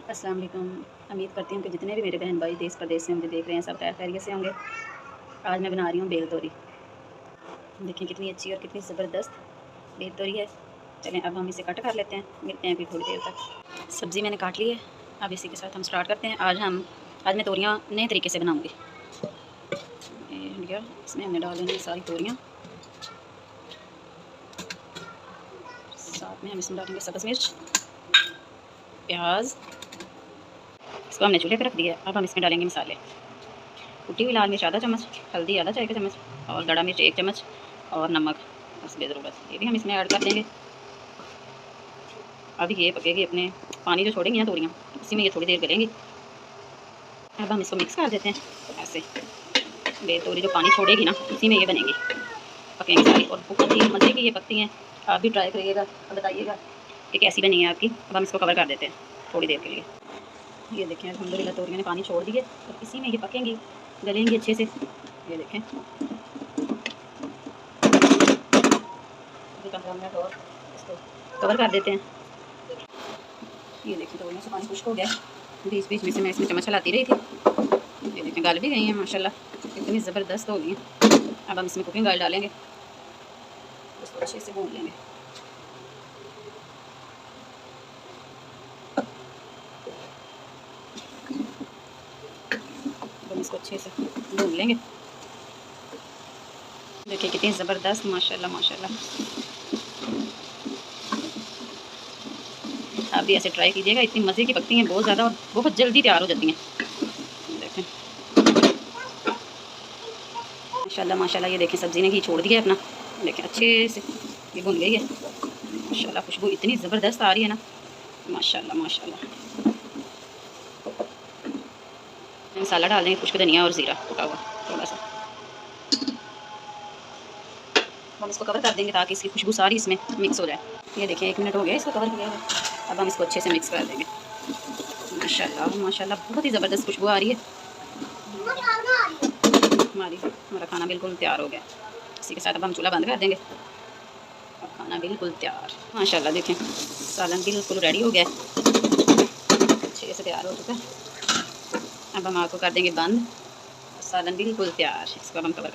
अस्सलाम वालेकुम। उम्मीद करती हूँ कि जितने भी मेरे बहन भाई देश प्रदेश से मुझे देख रहे हैं सब खैर खैरियत से होंगे। आज मैं बना रही हूँ बेल तोरी। देखिए कितनी अच्छी और कितनी ज़बरदस्त बेल तोरी है। चलें अब हम इसे कट कर लेते हैं, मिलते हैं फिर थोड़ी देर तक। सब्ज़ी मैंने काट ली है, अब इसी के साथ हम स्टार्ट करते हैं। आज मैं तोरियाँ नए तरीके से बनाऊँगी। इसमें हमने डाल देंगे सारी तोरियाँ, साथ में हम इसमें डालेंगे सब्ज़ मिर्च, प्याज। इसको हमने चूल्हे पर रख दिया। अब हम इसमें डालेंगे मसाले। कुटी हुई लाल मिर्च आधा चम्मच, हल्दी आधा चाय का चम्मच और गड़ा मिर्च 1 चम्मच और नमक बस बेज़रूरत, ये भी हम इसमें ऐड कर देंगे। अब ये पकेगी अपने पानी जो छोड़ेंगी ना तोरियाँ, इसी में ये थोड़ी देर गलेंगी। अब हम इसको मिक्स कर देते हैं ऐसे। बेल तोरी जो पानी छोड़ेगी ना उसी में ये बनेगी, पकेंगी सारी और बहुत ही मज़े की ये पकती हैं। आप भी ट्राई करिएगा और बताइएगा कि कैसी बनी है आपकी। अब हम इसको कवर कर देते हैं थोड़ी देर के लिए। ये देखें अल्हम्दुलिल्लाह तोरियाँ ने पानी छोड़ दिए और इसी में ये पकेंगी, गलेंगी अच्छे से। ये देखें 15 मिनट और इसको कवर कर देते हैं। ये देखें तोरियों से पानी खुश्क हो गया। बीच बीच में से मैं इसमें चम्मच चलाती रही थी। ये देखें गल भी गई हैं माशाल्लाह, इतनी ज़बरदस्त हो गई हैं। अब हम इसमें कुकिंग ऑयल डालेंगे, इसको अच्छे से भून लेंगे। हम इसको अच्छे से भून लेंगे। देखिए कितनी ज़बरदस्त माशाल्लाह माशाल्लाह। आप भी ऐसे ट्राई कीजिएगा, इतनी मज़े की पकती हैं बहुत ज़्यादा और बहुत जल्दी तैयार हो जाती हैं। देखें माशाल्लाह माशाल्लाह। ये देखें सब्ज़ी ने घी छोड़ दिया अपना। देखें अच्छे से ये भुन गई है माशाल्लाह। खुशबू इतनी ज़बरदस्त आ रही है ना माशाल्लाह माशाल्लाह। मसाला डाल देंगे, खुश्क धनिया और ज़ीरा कुटा हुआ थोड़ा सा। हम इसको कवर कर देंगे ताकि इसकी खुशबू सारी इसमें मिक्स हो जाए। ये देखिए 1 मिनट हो गया इसको कवर किया है। अब हम इसको अच्छे से मिक्स कर देंगे। माशाल्लाह माशाल्लाह बहुत ही ज़बरदस्त खुशबू आ रही है। हमारा खाना बिल्कुल तैयार हो गया। इसी के साथ अब हम चूल्हा बंद कर देंगे। अब खाना बिल्कुल तैयार माशाल्लाह। देखें सालन बिल्कुल रेडी हो गया, अच्छे से तैयार हो चुका है। अब हम आग को कर देंगे बंद। सालन बिल्कुल तैयार, इसको अब हम कवर कर